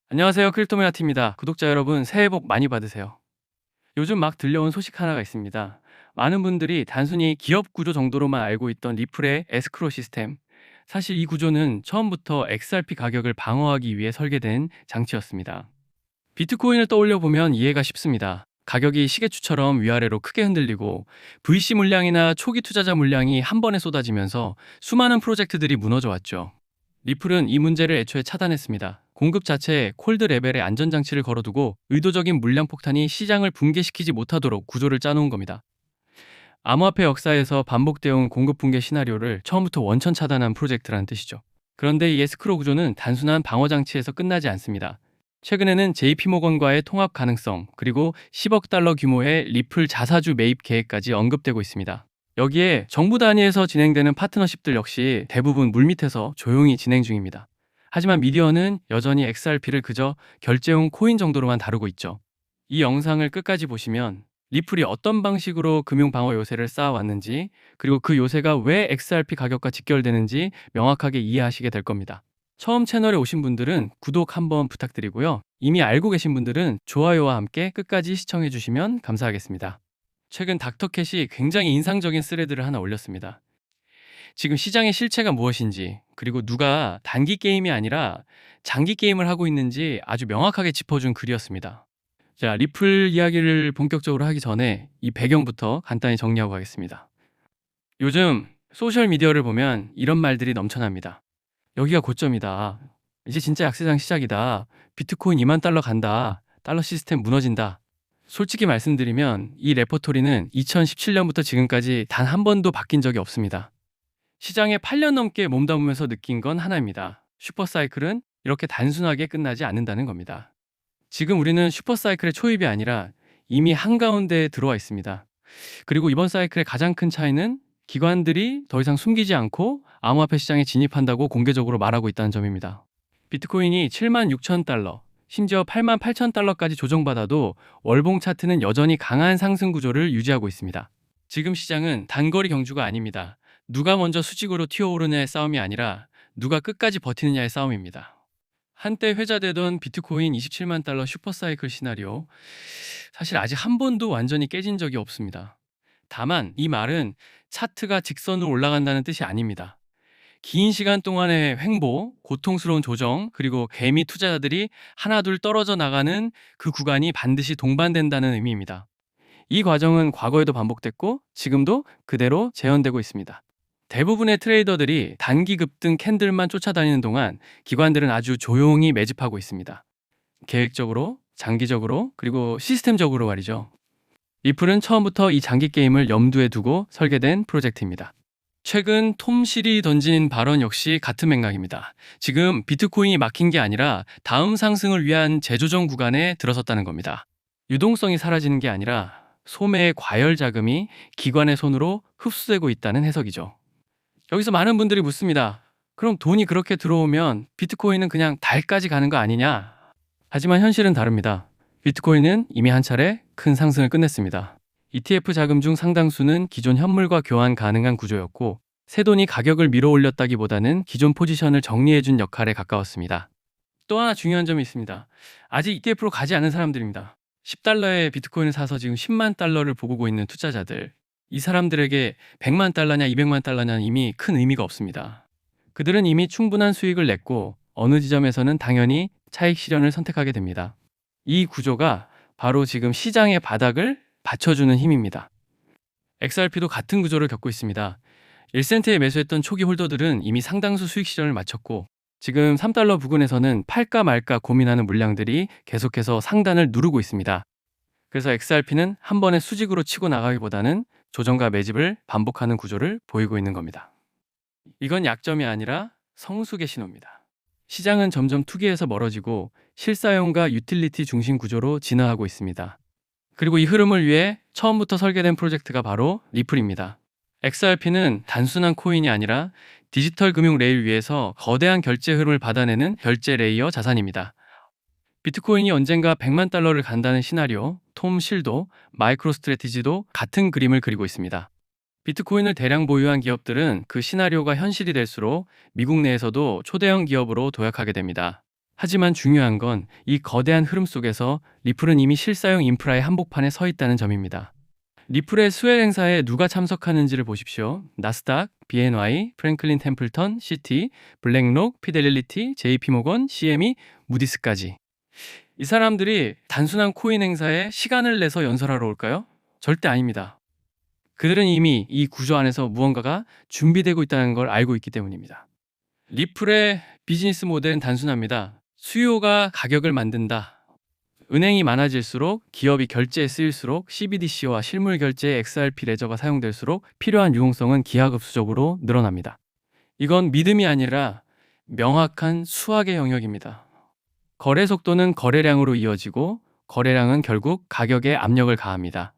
안녕하세요. 크립토메아티입니다. 구독자 여러분, 새해 복 많이 받으세요. 요즘 막 들려온 소식 하나가 있습니다. 많은 분들이 단순히 기업 구조 정도로만 알고 있던 리플의 에스크로 시스템. 사실 이 구조는 처음부터 XRP 가격을 방어하기 위해 설계된 장치였습니다. 비트코인을 떠올려 보면 이해가 쉽습니다. 가격이 시계추처럼 위아래로 크게 흔들리고 VC 물량이나 초기 투자자 물량이 한 번에 쏟아지면서 수많은 프로젝트들이 무너져 왔죠. 리플은 이 문제를 애초에 차단했습니다. 공급 자체에 콜드 레벨의 안전장치를 걸어두고 의도적인 물량 폭탄이 시장을 붕괴시키지 못하도록 구조를 짜놓은 겁니다. 암호화폐 역사에서 반복되어 온 공급 붕괴 시나리오를 처음부터 원천 차단한 프로젝트라는 뜻이죠. 그런데 이 에스크로 구조는 단순한 방어 장치에서 끝나지 않습니다. 최근에는 JP모건과의 통합 가능성, 그리고 10억 달러 규모의 리플 자사주 매입 계획까지 언급되고 있습니다. 여기에 정부 단위에서 진행되는 파트너십들 역시 대부분 물밑에서 조용히 진행 중입니다. 하지만 미디어는 여전히 XRP를 그저 결제용 코인 정도로만 다루고 있죠. 이 영상을 끝까지 보시면 리플이 어떤 방식으로 금융 방어 요새를 쌓아왔는지, 그리고 그 요새가 왜 XRP 가격과 직결되는지 명확하게 이해하시게 될 겁니다. 처음 채널에 오신 분들은 구독 한번 부탁드리고요. 이미 알고 계신 분들은 좋아요와 함께 끝까지 시청해 주시면 감사하겠습니다. 최근 닥터캣이 굉장히 인상적인 스레드를 하나 올렸습니다. 지금 시장의 실체가 무엇인지, 그리고 누가 단기 게임이 아니라 장기 게임을 하고 있는지 아주 명확하게 짚어준 글이었습니다. 자, 리플 이야기를 본격적으로 하기 전에 이 배경부터 간단히 정리하고 가겠습니다. 요즘 소셜미디어를 보면 이런 말들이 넘쳐납니다. 여기가 고점이다. 이제 진짜 약세장 시작이다. 비트코인 2만 달러 간다. 달러 시스템 무너진다. 솔직히 말씀드리면 이 레퍼토리는 2017년부터 지금까지 단 한 번도 바뀐 적이 없습니다. 시장에 8년 넘게 몸담으면서 느낀 건 하나입니다. 슈퍼사이클은 이렇게 단순하게 끝나지 않는다는 겁니다. 지금 우리는 슈퍼사이클의 초입이 아니라 이미 한가운데에 들어와 있습니다. 그리고 이번 사이클의 가장 큰 차이는 기관들이 더 이상 숨기지 않고 암호화폐 시장에 진입한다고 공개적으로 말하고 있다는 점입니다. 비트코인이 7만 6천 달러, 심지어 8만 8천 달러까지 조정받아도 월봉 차트는 여전히 강한 상승 구조를 유지하고 있습니다. 지금 시장은 단거리 경주가 아닙니다. 누가 먼저 수직으로 튀어오르냐의 싸움이 아니라 누가 끝까지 버티느냐의 싸움입니다. 한때 회자되던 비트코인 27만 달러 슈퍼사이클 시나리오, 사실 아직 한 번도 완전히 깨진 적이 없습니다. 다만 이 말은 차트가 직선으로 올라간다는 뜻이 아닙니다. 긴 시간 동안의 횡보, 고통스러운 조정, 그리고 개미 투자자들이 하나둘 떨어져 나가는 그 구간이 반드시 동반된다는 의미입니다. 이 과정은 과거에도 반복됐고 지금도 그대로 재현되고 있습니다. 대부분의 트레이더들이 단기 급등 캔들만 쫓아다니는 동안 기관들은 아주 조용히 매집하고 있습니다. 계획적으로, 장기적으로, 그리고 시스템적으로 말이죠. 리플은 처음부터 이 장기 게임을 염두에 두고 설계된 프로젝트입니다. 최근 톰 실이 던진 발언 역시 같은 맥락입니다. 지금 비트코인이 막힌 게 아니라 다음 상승을 위한 재조정 구간에 들어섰다는 겁니다. 유동성이 사라지는 게 아니라 소매의 과열 자금이 기관의 손으로 흡수되고 있다는 해석이죠. 여기서 많은 분들이 묻습니다. 그럼 돈이 그렇게 들어오면 비트코인은 그냥 달까지 가는 거 아니냐? 하지만 현실은 다릅니다. 비트코인은 이미 한 차례 큰 상승을 끝냈습니다. ETF 자금 중 상당수는 기존 현물과 교환 가능한 구조였고, 새 돈이 가격을 밀어 올렸다기보다는 기존 포지션을 정리해준 역할에 가까웠습니다. 또 하나 중요한 점이 있습니다. 아직 ETF로 가지 않은 사람들입니다. 10달러에 비트코인을 사서 지금 10만 달러를 보고 있는 투자자들. 이 사람들에게 100만 달러냐 200만 달러냐는 이미 큰 의미가 없습니다. 그들은 이미 충분한 수익을 냈고 어느 지점에서는 당연히 차익 실현을 선택하게 됩니다. 이 구조가 바로 지금 시장의 바닥을 받쳐주는 힘입니다. XRP도 같은 구조를 겪고 있습니다. 1센트에 매수했던 초기 홀더들은 이미 상당수 수익 실현을 마쳤고 지금 3달러 부근에서는 팔까 말까 고민하는 물량들이 계속해서 상단을 누르고 있습니다. 그래서 XRP는 한 번에 수직으로 치고 나가기보다는 조정과 매집을 반복하는 구조를 보이고 있는 겁니다. 이건 약점이 아니라 성숙의 신호입니다. 시장은 점점 투기에서 멀어지고 실사용과 유틸리티 중심 구조로 진화하고 있습니다. 그리고 이 흐름을 위해 처음부터 설계된 프로젝트가 바로 리플입니다. XRP는 단순한 코인이 아니라 디지털 금융 레일 위에서 거대한 결제 흐름을 받아내는 결제 레이어 자산입니다. 비트코인이 언젠가 100만 달러를 간다는 시나리오, 톰 실도, 마이크로 스트래티지도 같은 그림을 그리고 있습니다. 비트코인을 대량 보유한 기업들은 그 시나리오가 현실이 될수록 미국 내에서도 초대형 기업으로 도약하게 됩니다. 하지만 중요한 건 이 거대한 흐름 속에서 리플은 이미 실사용 인프라의 한복판에 서 있다는 점입니다. 리플의 수혜 행사에 누가 참석하는지를 보십시오. 나스닥, BNY, 프랭클린 템플턴, 시티, 블랙록, 피델리티, JP모건, CME, 무디스까지. 이 사람들이 단순한 코인 행사에 시간을 내서 연설하러 올까요? 절대 아닙니다. 그들은 이미 이 구조 안에서 무언가가 준비되고 있다는 걸 알고 있기 때문입니다. 리플의 비즈니스 모델은 단순합니다. 수요가 가격을 만든다. 은행이 많아질수록, 기업이 결제에 쓰일수록, CBDC와 실물 결제의 XRP 레저가 사용될수록 필요한 유용성은 기하급수적으로 늘어납니다. 이건 믿음이 아니라 명확한 수학의 영역입니다. 거래 속도는 거래량으로 이어지고, 거래량은 결국 가격에 압력을 가합니다.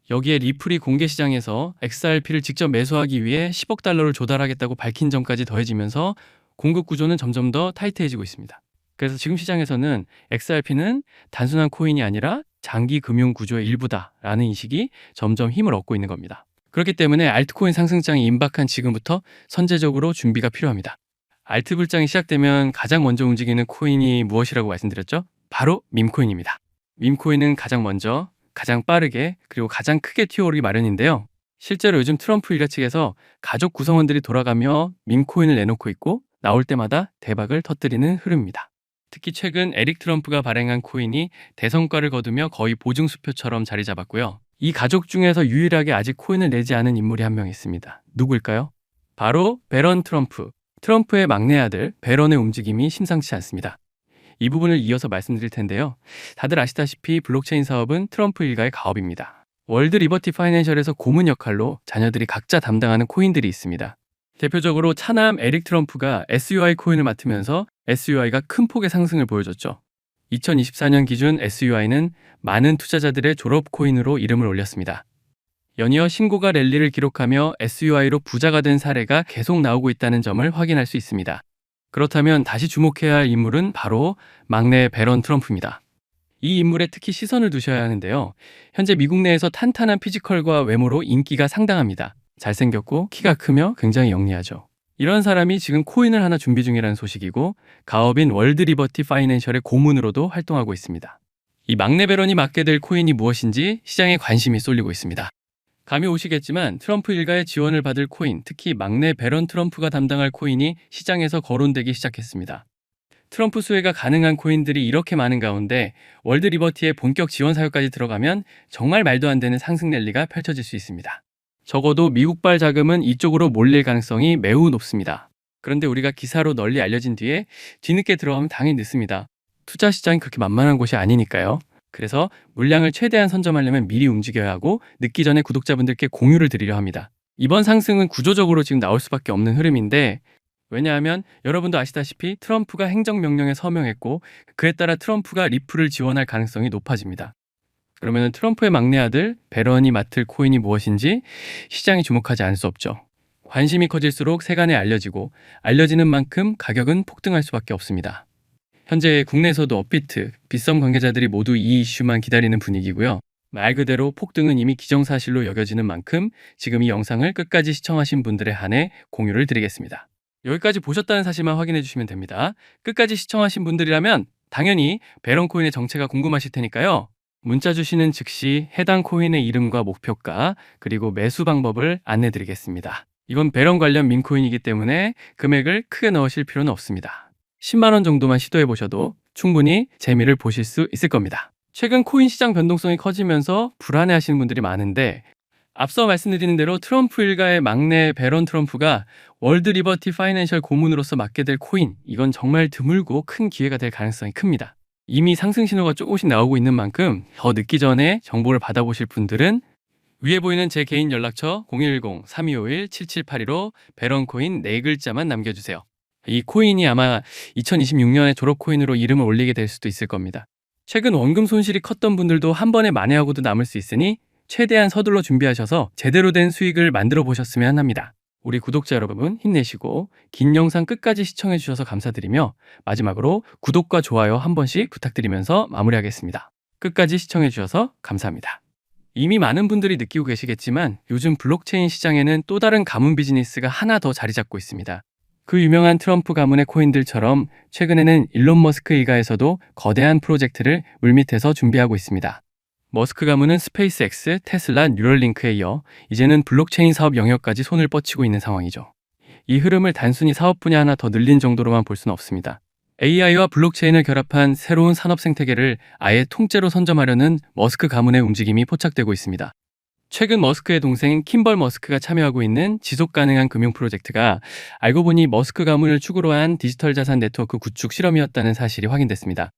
여기에 리플이 공개 시장에서 XRP를 직접 매수하기 위해 10억 달러를 조달하겠다고 밝힌 점까지 더해지면서 공급 구조는 점점 더 타이트해지고 있습니다. 그래서 지금 시장에서는 XRP는 단순한 코인이 아니라 장기 금융 구조의 일부다라는 인식이 점점 힘을 얻고 있는 겁니다. 그렇기 때문에 알트코인 상승장이 임박한 지금부터 선제적으로 준비가 필요합니다. 알트 불장이 시작되면 가장 먼저 움직이는 코인이 무엇이라고 말씀드렸죠? 바로 밈코인입니다. 밈코인은 가장 먼저, 가장 빠르게, 그리고 가장 크게 튀어오르기 마련인데요. 실제로 요즘 트럼프 일가 측에서 가족 구성원들이 돌아가며 밈코인을 내놓고 있고, 나올 때마다 대박을 터뜨리는 흐름입니다. 특히 최근 에릭 트럼프가 발행한 코인이 대성과를 거두며 거의 보증수표처럼 자리 잡았고요. 이 가족 중에서 유일하게 아직 코인을 내지 않은 인물이 한 명 있습니다. 누구일까요? 바로 배런 트럼프. 트럼프의 막내 아들 배런의 움직임이 심상치 않습니다. 이 부분을 이어서 말씀드릴 텐데요. 다들 아시다시피 블록체인 사업은 트럼프 일가의 가업입니다. 월드 리버티 파이낸셜에서 고문 역할로 자녀들이 각자 담당하는 코인들이 있습니다. 대표적으로 차남 에릭 트럼프가 SUI 코인을 맡으면서 SUI가 큰 폭의 상승을 보여줬죠. 2024년 기준 SUI는 많은 투자자들의 졸업 코인으로 이름을 올렸습니다. 연이어 신고가 랠리를 기록하며 SUI로 부자가 된 사례가 계속 나오고 있다는 점을 확인할 수 있습니다. 그렇다면 다시 주목해야 할 인물은 바로 막내 배런 트럼프입니다. 이 인물에 특히 시선을 두셔야 하는데요. 현재 미국 내에서 탄탄한 피지컬과 외모로 인기가 상당합니다. 잘생겼고 키가 크며 굉장히 영리하죠. 이런 사람이 지금 코인을 하나 준비 중이라는 소식이고, 가업인 월드 리버티 파이낸셜의 고문으로도 활동하고 있습니다. 이 막내 배런이 맡게 될 코인이 무엇인지 시장에 관심이 쏠리고 있습니다. 감이 오시겠지만 트럼프 일가의 지원을 받을 코인, 특히 막내 배런 트럼프가 담당할 코인이 시장에서 거론되기 시작했습니다. 트럼프 수혜가 가능한 코인들이 이렇게 많은 가운데 월드 리버티의 본격 지원 사유까지 들어가면 정말 말도 안 되는 상승 랠리가 펼쳐질 수 있습니다. 적어도 미국발 자금은 이쪽으로 몰릴 가능성이 매우 높습니다. 그런데 우리가 기사로 널리 알려진 뒤에 뒤늦게 들어가면 당연히 늦습니다. 투자 시장이 그렇게 만만한 곳이 아니니까요. 그래서 물량을 최대한 선점하려면 미리 움직여야 하고, 늦기 전에 구독자분들께 공유를 드리려 합니다. 이번 상승은 구조적으로 지금 나올 수밖에 없는 흐름인데, 왜냐하면 여러분도 아시다시피 트럼프가 행정명령에 서명했고, 그에 따라 트럼프가 리플을 지원할 가능성이 높아집니다. 그러면 트럼프의 막내 아들 배런이 맡을 코인이 무엇인지 시장이 주목하지 않을 수 없죠. 관심이 커질수록 세간에 알려지고, 알려지는 만큼 가격은 폭등할 수밖에 없습니다. 현재 국내에서도 업비트, 빗썸 관계자들이 모두 이 이슈만 기다리는 분위기고요. 말 그대로 폭등은 이미 기정사실로 여겨지는 만큼 지금 이 영상을 끝까지 시청하신 분들에 한해 공유를 드리겠습니다. 여기까지 보셨다는 사실만 확인해 주시면 됩니다. 끝까지 시청하신 분들이라면 당연히 배런 코인의 정체가 궁금하실 테니까요. 문자 주시는 즉시 해당 코인의 이름과 목표가, 그리고 매수 방법을 안내 드리겠습니다. 이건 배런 관련 밈코인이기 때문에 금액을 크게 넣으실 필요는 없습니다. 10만 원 정도만 시도해 보셔도 충분히 재미를 보실 수 있을 겁니다. 최근 코인 시장 변동성이 커지면서 불안해하시는 분들이 많은데, 앞서 말씀드린 대로 트럼프 일가의 막내 배런 트럼프가 월드 리버티 파이낸셜 고문으로서 맡게 될 코인, 이건 정말 드물고 큰 기회가 될 가능성이 큽니다. 이미 상승 신호가 조금씩 나오고 있는 만큼 더 늦기 전에 정보를 받아보실 분들은 위에 보이는 제 개인 연락처 010-3251-7782로 배런코인 4글자만 남겨주세요. 이 코인이 아마 2026년에 졸업 코인으로 이름을 올리게 될 수도 있을 겁니다. 최근 원금 손실이 컸던 분들도 한 번에 만회하고도 남을 수 있으니 최대한 서둘러 준비하셔서 제대로 된 수익을 만들어 보셨으면 합니다. 우리 구독자 여러분 힘내시고 긴 영상 끝까지 시청해 주셔서 감사드리며, 마지막으로 구독과 좋아요 한 번씩 부탁드리면서 마무리하겠습니다. 끝까지 시청해 주셔서 감사합니다. 이미 많은 분들이 느끼고 계시겠지만 요즘 블록체인 시장에는 또 다른 가문 비즈니스가 하나 더 자리 잡고 있습니다. 그 유명한 트럼프 가문의 코인들처럼 최근에는 일론 머스크 일가에서도 거대한 프로젝트를 물밑에서 준비하고 있습니다. 머스크 가문은 스페이스X, 테슬라, 뉴럴링크에 이어 이제는 블록체인 사업 영역까지 손을 뻗치고 있는 상황이죠. 이 흐름을 단순히 사업 분야 하나 더 늘린 정도로만 볼 수는 없습니다. AI와 블록체인을 결합한 새로운 산업 생태계를 아예 통째로 선점하려는 머스크 가문의 움직임이 포착되고 있습니다. 최근 머스크의 동생 킴벌 머스크가 참여하고 있는 지속 가능한 금융 프로젝트가 알고 보니 머스크 가문을 축으로 한 디지털 자산 네트워크 구축 실험이었다는 사실이 확인됐습니다.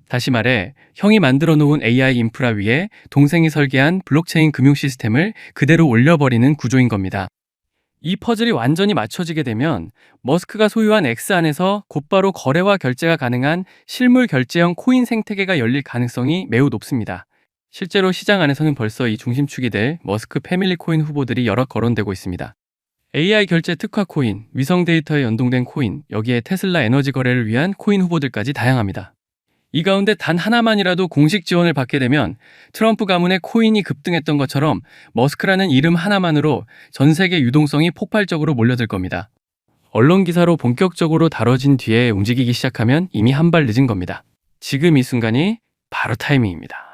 다시 말해, 형이 만들어 놓은 AI 인프라 위에 동생이 설계한 블록체인 금융 시스템을 그대로 올려버리는 구조인 겁니다. 이 퍼즐이 완전히 맞춰지게 되면 머스크가 소유한 X 안에서 곧바로 거래와 결제가 가능한 실물 결제형 코인 생태계가 열릴 가능성이 매우 높습니다. 실제로 시장 안에서는 벌써 이 중심축이 될 머스크 패밀리 코인 후보들이 여러 거론되고 있습니다. AI 결제 특화 코인, 위성 데이터에 연동된 코인, 여기에 테슬라 에너지 거래를 위한 코인 후보들까지 다양합니다. 이 가운데 단 하나만이라도 공식 지원을 받게 되면 트럼프 가문의 코인이 급등했던 것처럼 머스크라는 이름 하나만으로 전 세계 유동성이 폭발적으로 몰려들 겁니다. 언론 기사로 본격적으로 다뤄진 뒤에 움직이기 시작하면 이미 한 발 늦은 겁니다. 지금 이 순간이 바로 타이밍입니다.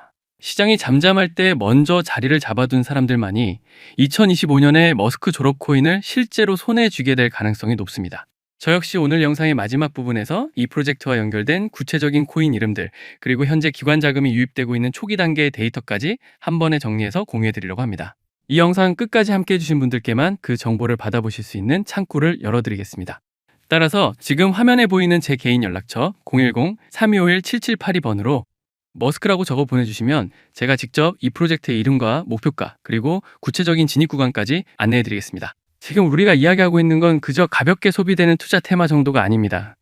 시장이 잠잠할 때 먼저 자리를 잡아둔 사람들만이 2025년에 머스크 졸업 코인을 실제로 손에 쥐게 될 가능성이 높습니다. 저 역시 오늘 영상의 마지막 부분에서 이 프로젝트와 연결된 구체적인 코인 이름들, 그리고 현재 기관 자금이 유입되고 있는 초기 단계의 데이터까지 한 번에 정리해서 공유해드리려고 합니다. 이 영상 끝까지 함께 해주신 분들께만 그 정보를 받아보실 수 있는 창구를 열어드리겠습니다. 따라서 지금 화면에 보이는 제 개인 연락처 010-3251-7782번으로 머스크라고 적어 보내주시면 제가 직접 이 프로젝트의 이름과 목표가 그리고 구체적인 진입 구간까지 안내해드리겠습니다. 지금 우리가 이야기하고 있는 건 그저 가볍게 소비되는 투자 테마 정도가 아닙니다.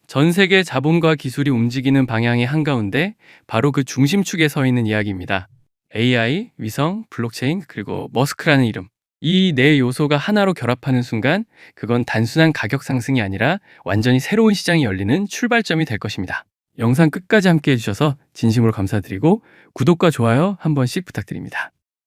전 세계 자본과 기술이 움직이는 방향의 한가운데 바로 그 중심축에 서 있는 이야기입니다. AI, 위성, 블록체인, 그리고 머스크라는 이름. 이 네 요소가 하나로 결합하는 순간 그건 단순한 가격 상승이 아니라 완전히 새로운 시장이 열리는 출발점이 될 것입니다. 영상 끝까지 함께 해주셔서 진심으로 감사드리고 구독과 좋아요 한 번씩 부탁드립니다.